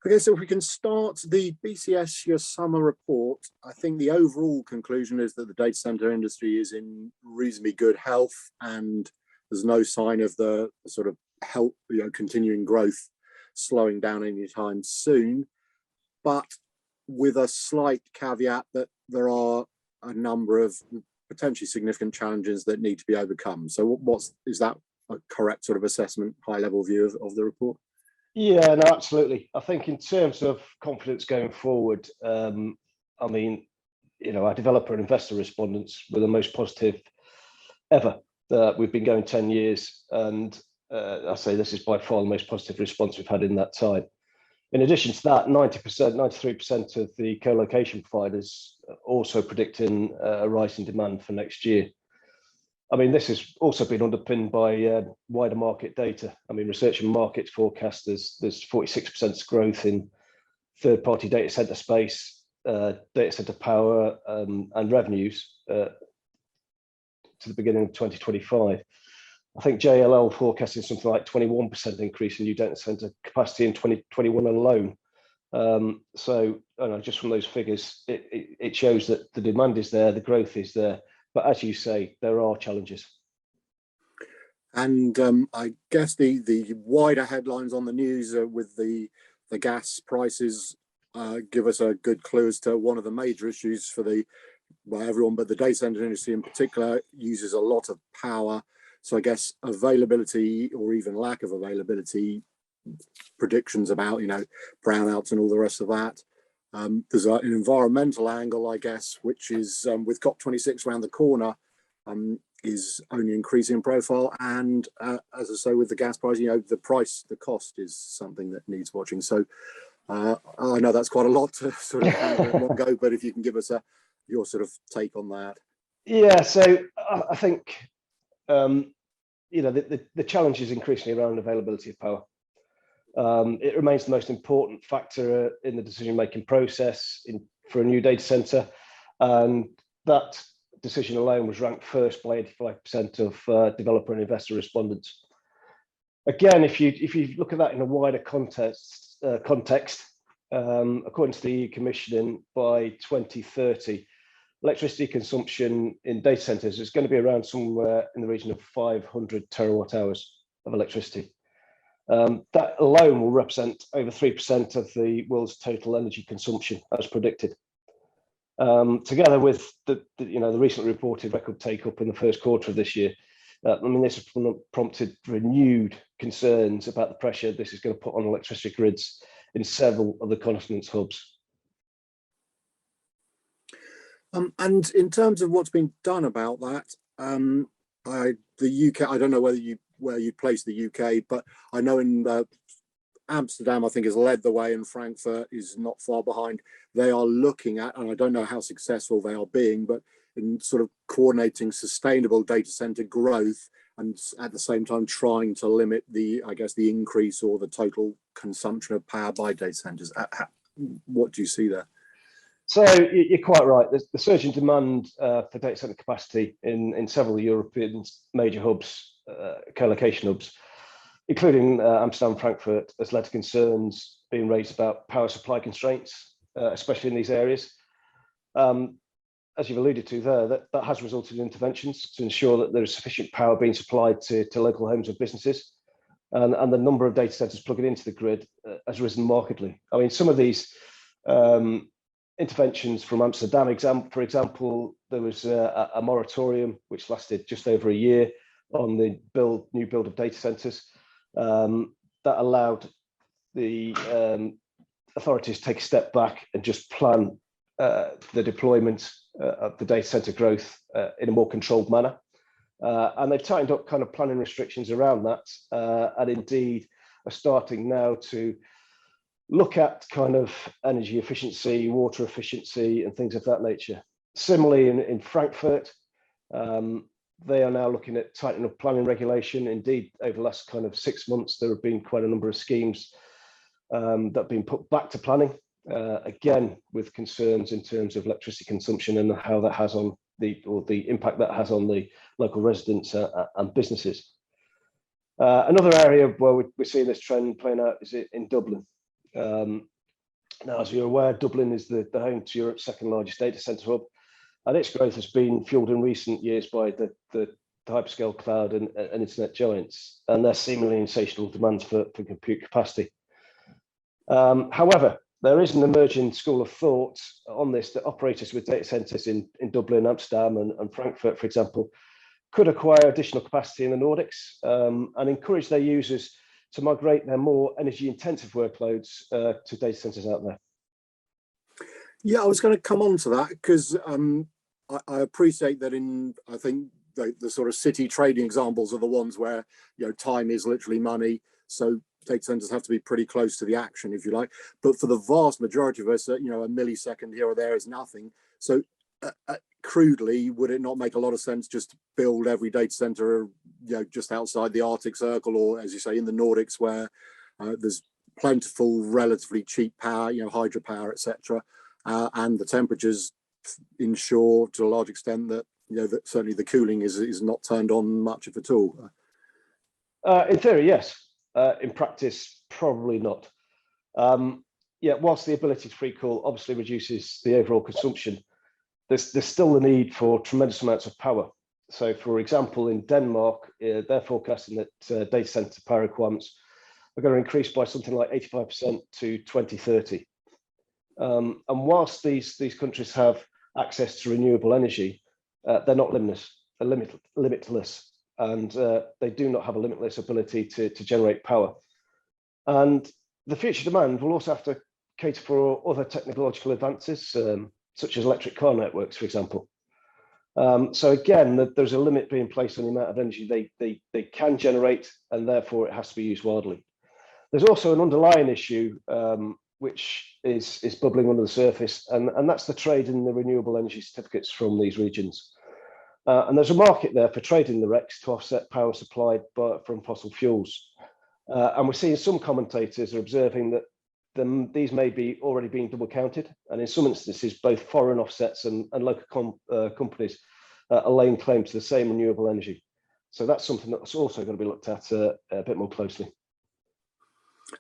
Okay, so if we can start the BCS Your Summer Report, I think the overall conclusion is that the data center industry is in reasonably good health, and there's no sign of the sort of health, continuing growth slowing down anytime soon, but with a slight caveat that there are a number of potentially significant challenges that need to be overcome. So is that a correct sort of assessment, high level view of the report? Yeah, no, absolutely. I think in terms of confidence going forward, I mean, our developer and investor respondents were the most positive ever. We've been going 10 years, and I say this is by far the most positive response we've had in that time. In addition to that, 90%, 93% of the co-location providers also predicting a rise in demand for next year. I mean, this has also been underpinned by wider market data. I mean, Research and Markets forecast there's 46% growth in third-party data center space, data center power, and revenues to the beginning of 2025. I think JLL forecasting something like 21% increase in new data center capacity in 2021 alone. So just from those figures, it shows that the demand is there, the growth is there. But as you say, there are challenges. And I guess the wider headlines on the news with the gas prices give us a good clue as to one of the major issues for everyone, but the data center industry in particular uses a lot of power. So I guess availability or even lack of availability, predictions about brownouts and all the rest of that. There's an environmental angle, I guess, which is with COP26 around the corner, is only increasing in profile. And as I say, with the gas price, the cost is something that needs watching. So I know that's quite a lot to sort of handle in one go, but if you can give us your sort of take on that. Yeah, so I think the challenge is increasingly around availability of power. It remains the most important factor in the decision-making process for a new data center, and that decision alone was ranked first by 85% of developer and investor respondents. Again, if you look at that in a wider context, according to the EU Commission, by 2030, electricity consumption in data centers is going to be around somewhere in the region of 500 terawatt hours of electricity. That alone will represent over 3% of the world's total energy consumption, as predicted. Together with the recently reported record take-up in the first quarter of this year, this has prompted renewed concerns about the pressure this is going to put on electricity grids in several of the continent's hubs. And in terms of what's been done about that, the UK, I don't know where you place the UK, but I know in Amsterdam, I think, has led the way, and Frankfurt is not far behind. They are looking at, and I don't know how successful they are being, but in sort of coordinating sustainable data center growth and at the same time trying to limit the increase or the total consumption of power by data centers. What do you see there? So you're quite right. There's the surge in demand for data center capacity in several European major hubs, co-location hubs, including Amsterdam and Frankfurt, has led to concerns being raised about power supply constraints, especially in these areas. As you've alluded to there, that has resulted in interventions to ensure that there is sufficient power being supplied to local homes and businesses. And the number of data centers plugging into the grid has risen markedly. I mean, some of these interventions from Amsterdam, for example, there was a moratorium which lasted just over a year on the new build of data centers. That allowed the authorities to take a step back and just plan the deployment of the data center growth in a more controlled manner. And they've tightened up kind of planning restrictions around that, and indeed are starting now to look at kind of energy efficiency, water efficiency, and things of that nature. Similarly, in Frankfurt, they are now looking at tightening up planning regulation. Indeed, over the last kind of 6 months, there have been quite a number of schemes that have been put back to planning, again, with concerns in terms of electricity consumption and how that has on the impact that has on the local residents and businesses. Another area where we're seeing this trend playing out is in Dublin. Now, as you're aware, Dublin is the home to Europe's second largest data centre hub, and its growth has been fueled in recent years by the hyperscale cloud and internet giants and their seemingly insatiable demands for compute capacity. However, there is an emerging school of thought on this that operators with data centres in Dublin, Amsterdam and Frankfurt, for example, could acquire additional capacity in the Nordics and encourage their users to migrate their more energy intensive workloads to data centres out there. Yeah, I was going to come on to that because I appreciate that I think the sort of city trading examples are the ones where, time is literally money. So data centers have to be pretty close to the action, if you like. But for the vast majority of us, a millisecond here or there is nothing. So crudely, would it not make a lot of sense just to build every data center, just outside the Arctic Circle, or as you say, in the Nordics, where there's plentiful, relatively cheap power, hydropower, etc., and the temperatures ensure to a large extent that that certainly the cooling is not turned on much, if at all. In theory, yes. In practice, probably not. Whilst the ability to pre-cool obviously reduces the overall consumption, there's still the need for tremendous amounts of power. So, for example, in Denmark, they're forecasting that data center power requirements are going to increase by something like 85% to 2030. And whilst these countries have access to renewable energy, they're not limitless. They're limitless, and they do not have a limitless ability to generate power. And the future demand will also have to cater for other technological advances, such as electric car networks, for example. So again, there's a limit being placed on the amount of energy they can generate, and therefore it has to be used widely. There's also an underlying issue which is bubbling under the surface, and that's the trade in the renewable energy certificates from these regions. And there's a market there for trading the RECs to offset power supplied from fossil fuels. And we're seeing some commentators are observing that these may be already being double counted, and in some instances, both foreign offsets and local companies are laying claim to the same renewable energy. So that's something that's also going to be looked at a bit more closely.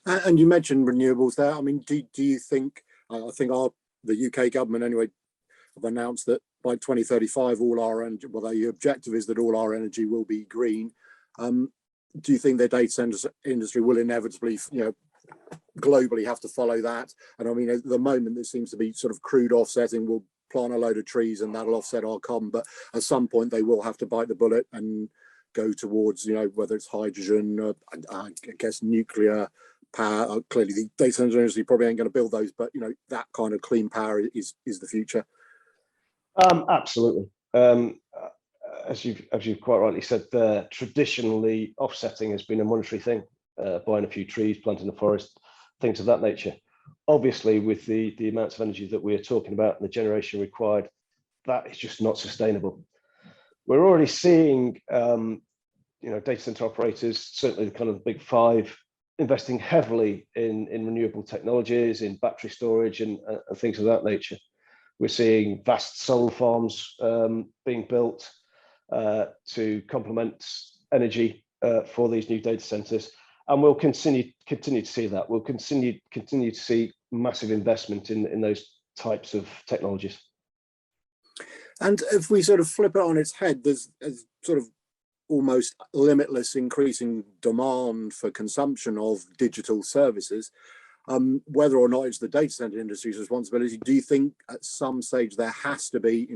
And you mentioned renewables there. I mean, do you think, I think the UK government anyway have announced that by 2035, all our energy, well, the objective is that all our energy will be green. Do you think the data center industry will inevitably, globally have to follow that? And I mean, at the moment, there seems to be sort of crude offsetting. We'll plant a load of trees and that'll offset our carbon, but at some point they will have to bite the bullet and go towards, whether it's hydrogen, I guess nuclear power. Clearly the data center industry probably ain't going to build those, but that kind of clean power is the future. Absolutely. As you've quite rightly said there, traditionally offsetting has been a monetary thing, buying a few trees, planting a forest, things of that nature. Obviously, with the amounts of energy that we're talking about and the generation required, that is just not sustainable. We're already seeing, data center operators, certainly the kind of the big five, investing heavily in renewable technologies, in battery storage and things of that nature. We're seeing vast solar farms being built to complement energy for these new data centers, and we'll continue to see that. We'll continue to see massive investment in those types of technologies. And if we sort of flip it on its head, there's sort of almost limitless increasing demand for consumption of digital services. Whether or not it's the data center industry's responsibility, do you think at some stage there has to be,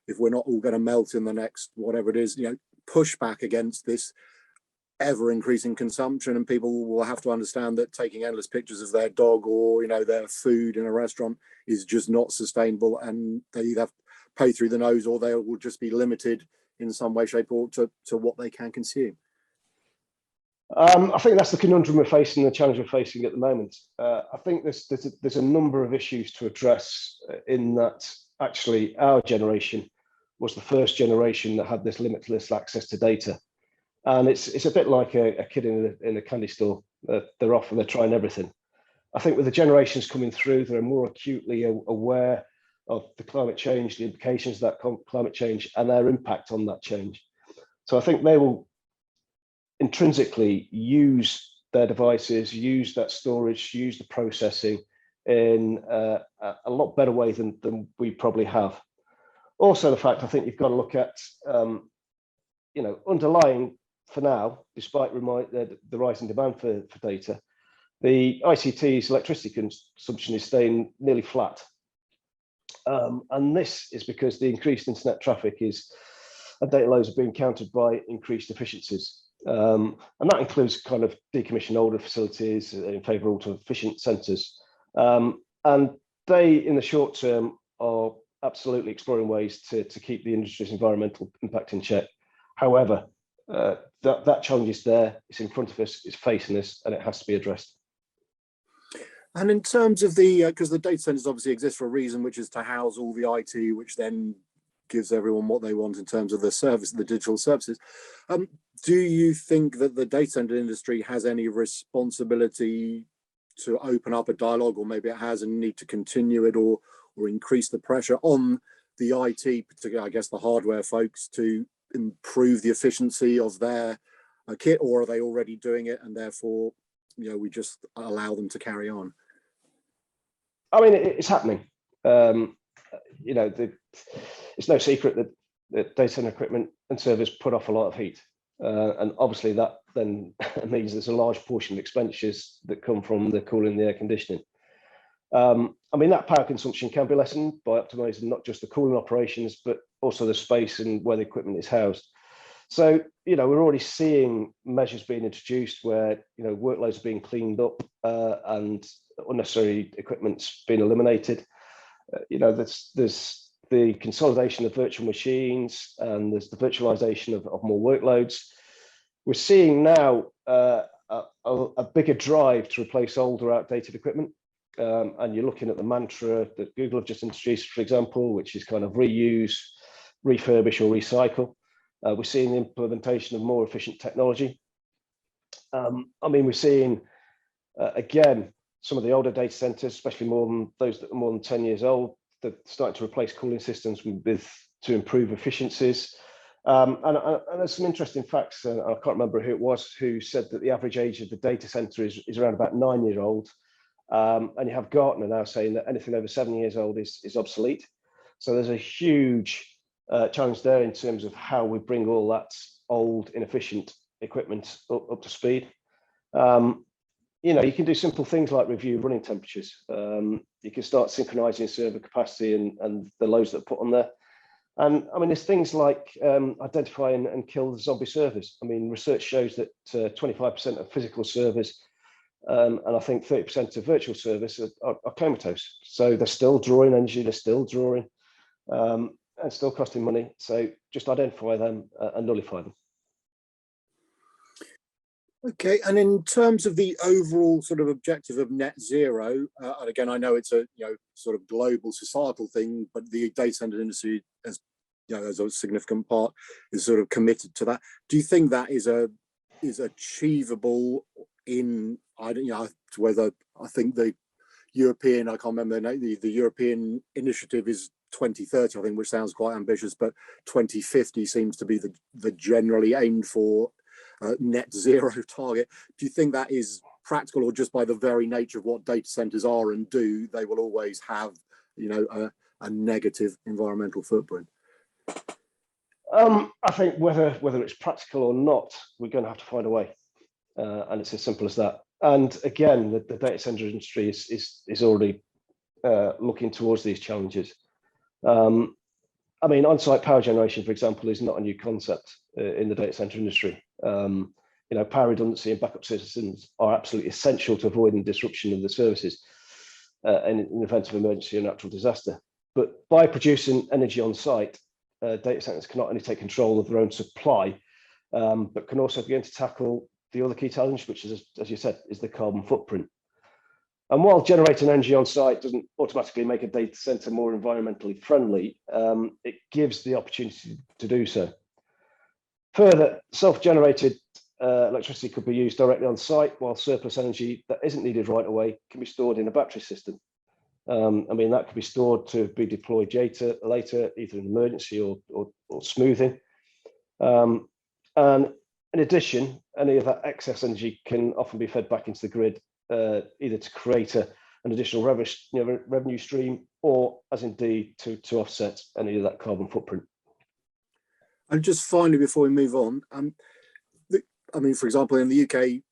if we're not all going to melt in the next whatever it is, pushback against this ever increasing consumption, and people will have to understand that taking endless pictures of their dog or their food in a restaurant is just not sustainable, and they either have to pay through the nose or they will just be limited in some way, shape, or to what they can consume? I think that's the conundrum we're facing, the challenge we're facing at the moment. I think there's a number of issues to address in that actually our generation was the first generation that had this limitless access to data. And it's a bit like a kid in a candy store. They're off and they're trying everything. I think with the generations coming through, they're more acutely aware of the climate change, the implications of that climate change and their impact on that change. So I think they will intrinsically use their devices, use that storage, use the processing in a lot better way than we probably have. Also, the fact I think you've got to look at, underlying for now, despite the rising demand for data, the ICT's electricity consumption is staying nearly flat. And this is because the increased internet traffic and data loads are being countered by increased efficiencies. And that includes kind of decommission older facilities in favour of ultra-efficient centres. And they, in the short term, are absolutely exploring ways to keep the industry's environmental impact in check. However, that challenge is there, it's in front of us, it's facing us, and it has to be addressed. And in terms of because the data centers obviously exist for a reason, which is to house all the IT, which then gives everyone what they want in terms of the service, the digital services. Do you think that the data center industry has any responsibility to open up a dialogue, or maybe it has and need to continue it, or increase the pressure on the IT, particularly, I guess, the hardware folks, to improve the efficiency of their kit, or are they already doing it and therefore, we just allow them to carry on? I mean, it's happening. It's no secret that data center equipment and servers put off a lot of heat. And obviously that then means there's a large portion of expenditures that come from the cooling, the air conditioning. I mean, that power consumption can be lessened by optimizing not just the cooling operations, but also the space and where the equipment is housed. So, we're already seeing measures being introduced where, workloads are being cleaned up and unnecessary equipment's being eliminated. There's the consolidation of virtual machines, and there's the virtualization of more workloads. We're seeing now a bigger drive to replace older, outdated equipment. And you're looking at the mantra that Google have just introduced, for example, which is kind of reuse, refurbish, or recycle. We're seeing the implementation of more efficient technology. I mean, we're seeing, again, some of the older data centers, especially those that are more than 10 years old, that are starting to replace cooling systems to improve efficiencies. And there's some interesting facts. I can't remember who it was who said that the average age of the data center is around about 9 years old. And you have Gartner now saying that anything over 7 years old is obsolete. So there's a huge challenge there in terms of how we bring all that old, inefficient equipment up to speed. You can do simple things like review running temperatures. You can start synchronizing server capacity and the loads that are put on there. And I mean, there's things like identify and kill the zombie servers. I mean, research shows that 25% of physical servers and I think 30% of virtual servers are comatose. So they're still drawing energy, they're still drawing and still costing money. So just identify them and nullify them. Okay, and in terms of the overall sort of objective of net zero, and again, I know it's a sort of global societal thing, but the data center industry, as as a significant part, is sort of committed to that. Do you think that is achievable in whether I think the European, I can't remember the name, the European initiative is 2030, I think, which sounds quite ambitious, but 2050 seems to be the generally aimed for net zero target. Do you think that is practical, or just by the very nature of what data centers are and do, they will always have a negative environmental footprint? I think whether it's practical or not, we're going to have to find a way, and it's as simple as that. And again, the data center industry is already looking towards these challenges. I mean, on-site power generation, for example, is not a new concept in the data center industry. Power redundancy and backup systems are absolutely essential to avoiding disruption of the services in the event of emergency or natural disaster. But by producing energy on site, data centers can not only take control of their own supply, but can also begin to tackle the other key challenge, which is, as you said, is the carbon footprint. And while generating energy on site doesn't automatically make a data center more environmentally friendly, it gives the opportunity to do so. Further, self-generated electricity could be used directly on site, while surplus energy that isn't needed right away can be stored in a battery system. I mean, that could be stored to be deployed later, either in emergency or smoothing. And in addition, any of that excess energy can often be fed back into the grid, either to create a an additional revenue stream, or as indeed to offset any of that carbon footprint. And just finally, before we move on, I mean, for example, in the UK,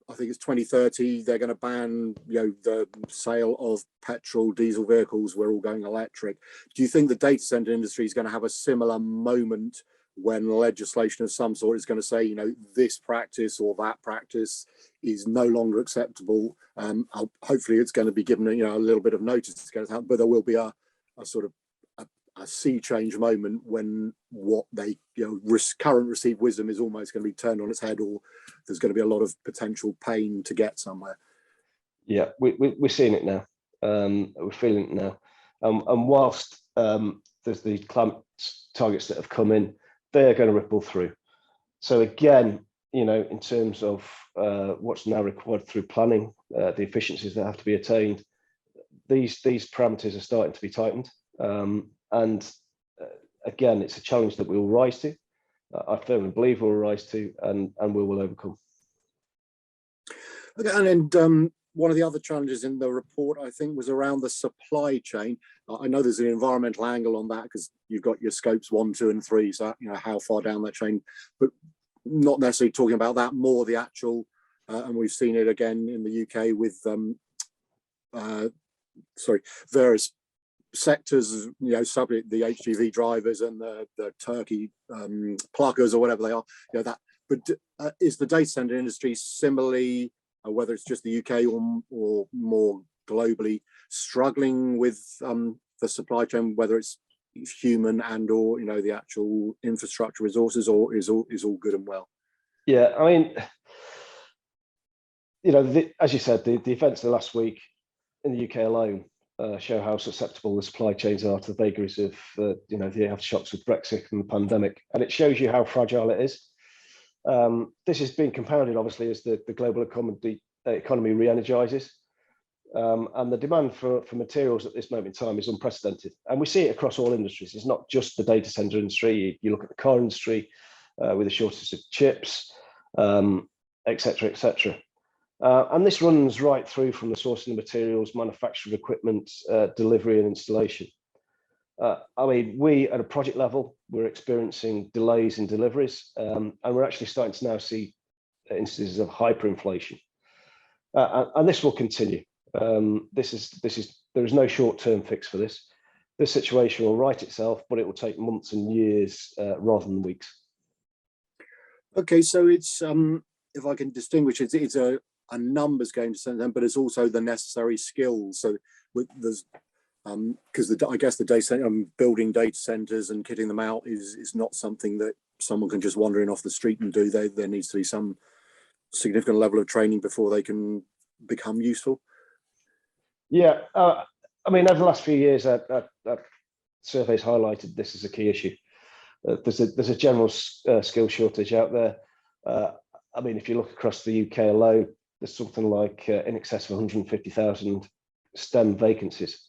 I think it's 2030, they're going to ban, the sale of petrol, diesel vehicles. We're all going electric. Do you think the data center industry is going to have a similar moment when legislation of some sort is going to say, this practice or that practice is no longer acceptable? Hopefully it's going to be given, a little bit of notice to get it out, but there will be a sort of a sea change moment when what they, current received wisdom is almost going to be turned on its head, or there's going to be a lot of potential pain to get somewhere. Yeah, we're seeing it now. We're feeling it now. And whilst there's the climate targets that have come in, they're going to ripple through. So again, in terms of what's now required through planning, the efficiencies that have to be attained, these parameters are starting to be tightened. And again, it's a challenge that we will rise to. I firmly believe we'll rise to, and we will overcome. Okay, and then one of the other challenges in the report, I think, was around the supply chain. I know there's an environmental angle on that because you've got your scopes 1, 2, and 3. So how far down that chain, but not necessarily talking about that. More the actual, and we've seen it again in the UK with various sectors, subject the HGV drivers and the turkey pluckers or whatever they are, that. But is the data center industry similarly, whether it's just the UK or more globally, struggling with the supply chain, whether it's human and or the actual infrastructure resources, or is all good and well? Yeah, I mean, as you said, the events of last week in the UK alone show how susceptible the supply chains are to the vagaries of the aftershocks with Brexit and the pandemic, and it shows you how fragile it is. This is being compounded, obviously, as the global economy re-energizes, and the demand for materials at this moment in time is unprecedented, and we see it across all industries. It's not just the data center industry. You look at the car industry with the shortage of chips, etc., etc. And this runs right through from the sourcing of materials, manufacture of equipment, delivery and installation. I mean, we at a project level, we're experiencing delays in deliveries, and we're actually starting to now see instances of hyperinflation. And this will continue. There is no short-term fix for this. This situation will right itself, but it will take months and years rather than weeks. Okay, so it's if I can distinguish, it's a numbers game to send them, but it's also the necessary skills. So there's because I guess the data center, building data centers and kitting them out is not something that someone can just wander in off the street and do. There needs to be some significant level of training before they can become useful. Yeah, I mean, over the last few years, surveys highlighted this as a key issue. There's a general skill shortage out there. I mean, if you look across the UK alone, there's something like in excess of 150,000 STEM vacancies.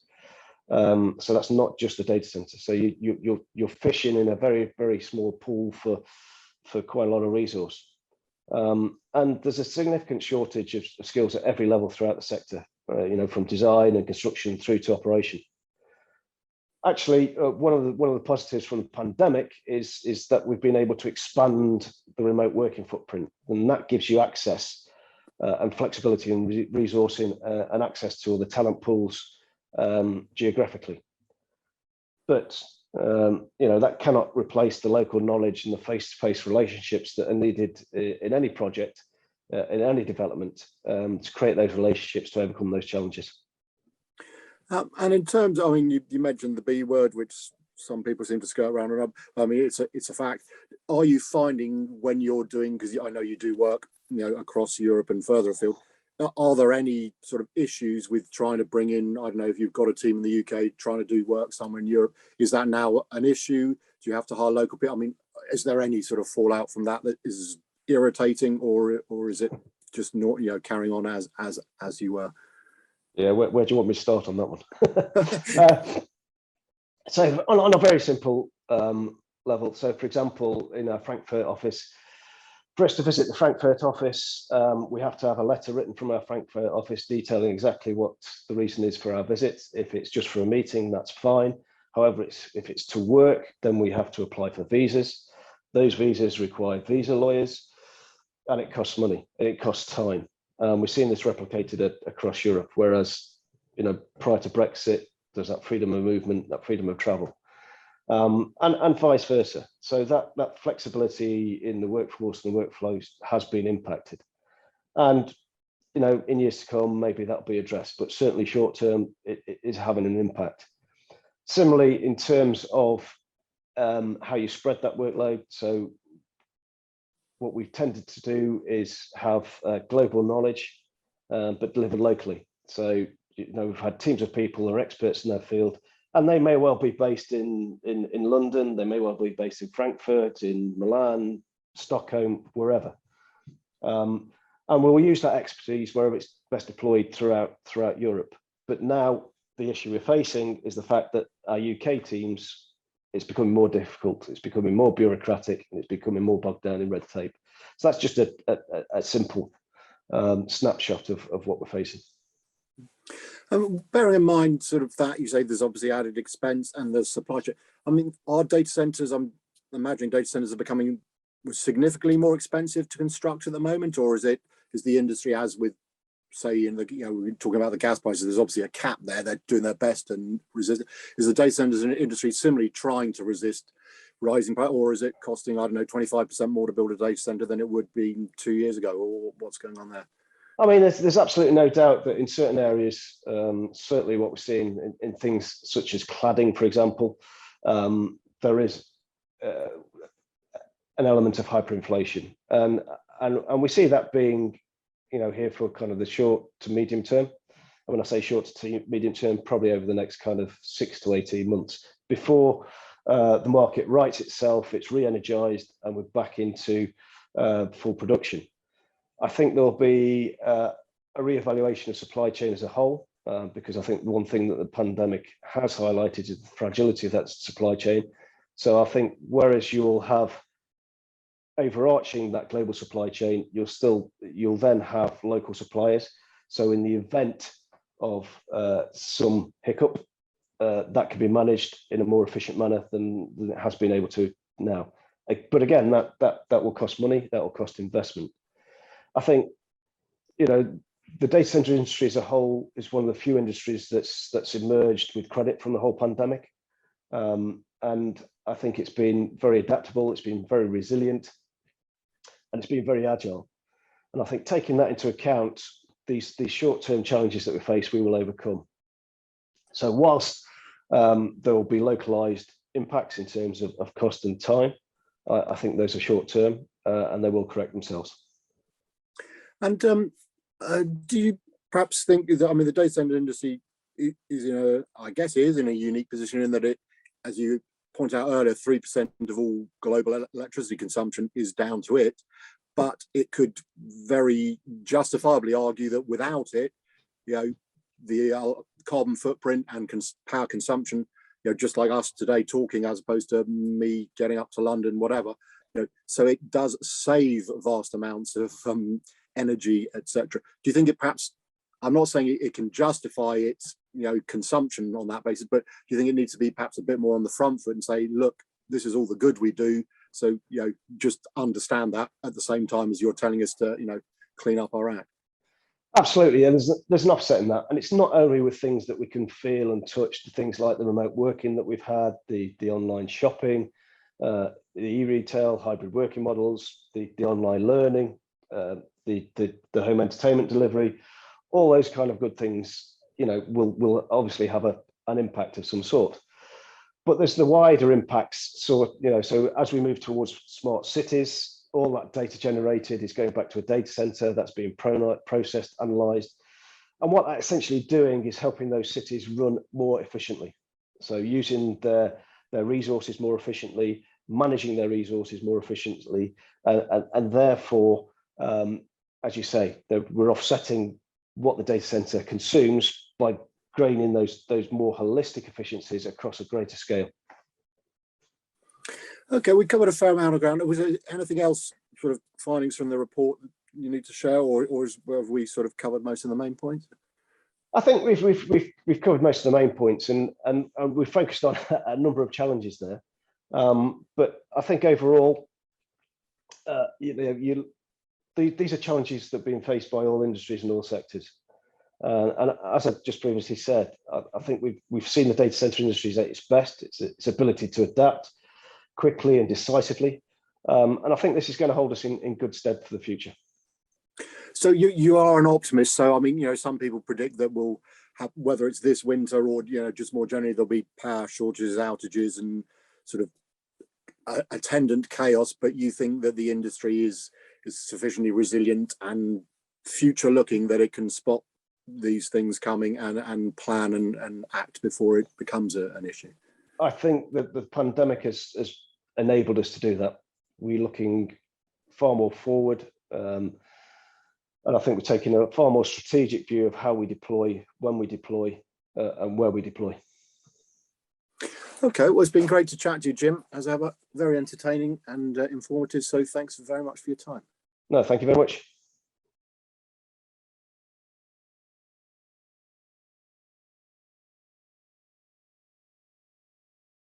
So that's not just the data center. So you're fishing in a very, very small pool for quite a lot of resource. And there's a significant shortage of skills at every level throughout the sector, from design and construction through to operation. Actually, one of the positives from the pandemic is that we've been able to expand the remote working footprint, and that gives you access and flexibility and resourcing and access to all the talent pools geographically. But that cannot replace the local knowledge and the face-to-face relationships that are needed in any project, in any development, to create those relationships to overcome those challenges. And in terms, I mean, you mentioned the B word, which some people seem to skirt around and up. I mean, it's a fact. Are you finding when you're doing, because I know you do work, across Europe and further afield, are there any sort of issues with trying to bring in, I don't know, if you've got a team in the UK trying to do work somewhere in Europe, is that now an issue? Do you have to hire local people? I mean, is there any sort of fallout from that is irritating, or is it just not, carrying on as you were? Yeah, where do you want me to start on that one? So on a very simple level, so for example, in our Frankfurt office, For us to visit the Frankfurt office, we have to have a letter written from our Frankfurt office detailing exactly what the reason is for our visit. If it's just for a meeting, that's fine. However, if it's to work, then we have to apply for visas. Those visas require visa lawyers, and it costs money, and it costs time. We're seeing this replicated across Europe, whereas, prior to Brexit, there's that freedom of movement, that freedom of travel. And vice versa. So that flexibility in the workforce and the workflows has been impacted. And, in years to come, maybe that'll be addressed, but certainly short term, it is having an impact. Similarly, in terms of how you spread that workload. So what we've tended to do is have global knowledge, but delivered locally. So, we've had teams of people who are experts in their field, and they may well be based in London, they may well be based in Frankfurt, in Milan, Stockholm, wherever. And we'll use that expertise wherever it's best deployed throughout Europe. But now the issue we're facing is the fact that our UK teams, it's becoming more difficult, it's becoming more bureaucratic, and it's becoming more bogged down in red tape. So that's just a simple snapshot of what we're facing. Bearing in mind sort of that, you say there's obviously added expense and there's supply chain. I mean, are data centers, I'm imagining data centers are becoming significantly more expensive to construct at the moment, or is the industry, as with, say, in the, we're talking about the gas prices, there's obviously a cap there, they're doing their best and resist. Is the data centers industry similarly trying to resist rising price, or is it costing, I don't know, 25% more to build a data center than it would be 2 years ago, or what's going on there? I mean, there's absolutely no doubt that in certain areas, certainly what we're seeing in things such as cladding, for example, there is an element of hyperinflation, and we see that being, here for kind of the short to medium term. And when I say short to medium term, probably over the next kind of 6 to 18 months before the market rights itself, it's re-energized, and we're back into full production. I think there'll be a re-evaluation of supply chain as a whole, because I think the one thing that the pandemic has highlighted is the fragility of that supply chain. So I think whereas you'll have overarching that global supply chain, you'll then have local suppliers. So in the event of some hiccup, that can be managed in a more efficient manner than it has been able to now. But again, that will cost money, that will cost investment. I think, the data center industry as a whole is one of the few industries that's emerged with credit from the whole pandemic. And I think it's been very adaptable, it's been very resilient, and it's been very agile. And I think taking that into account, these short-term challenges that we face, we will overcome. So whilst there will be localized impacts in terms of cost and time, I think those are short-term, and they will correct themselves. And do you perhaps think that, the data center industry is in a unique position in that it, as you point out earlier, 3% of all global electricity consumption is down to it, but it could very justifiably argue that without it, the carbon footprint and power consumption, just like us today talking, as opposed to me getting up to London, whatever, so it does save vast amounts of energy, etc. Do you think it perhaps, I'm not saying it can justify its consumption on that basis, but do you think it needs to be perhaps a bit more on the front foot and say, look, this is all the good we do, so just understand that at the same time as you're telling us to clean up our act? Absolutely, and there's an offset in that, and it's not only with things that we can feel and touch, the things like the remote working that we've had, the online shopping, the e-retail, hybrid working models, the online learning, the home entertainment delivery, all those kind of good things, will obviously have an impact of some sort. But there's the wider impacts. So, so as we move towards smart cities, all that data generated is going back to a data center that's being processed, analyzed. And what that's essentially doing is helping those cities run more efficiently. So using their resources more efficiently, managing their resources more efficiently, and therefore, as you say, we're offsetting what the data center consumes by gaining those more holistic efficiencies across a greater scale. Okay, we covered a fair amount of ground. Was there anything else sort of findings from the report you need to share, or have we sort of covered most of the main points? I think we've covered most of the main points, and we've focused on a number of challenges there. But I think overall, these are challenges that are being faced by all industries and all sectors. And as I just previously said, I think we've seen the data center industry at its best, its ability to adapt quickly and decisively. And I think this is going to hold us in good stead for the future. So you are an optimist. So I mean, you know, some people predict that we'll have, whether it's this winter or, you know, just more generally, there'll be power shortages, outages, and sort of attendant chaos. But you think that the industry is sufficiently resilient and future looking that it can spot these things coming and plan and act before it becomes an issue? I think that the pandemic has enabled us to do that. We're looking far more forward, and I think we're taking a far more strategic view of how we deploy, when we deploy, and where we deploy. Okay, well, it's been great to chat to you, Jim, as ever. Very entertaining and informative. So thanks very much for your time. No, thank you very much.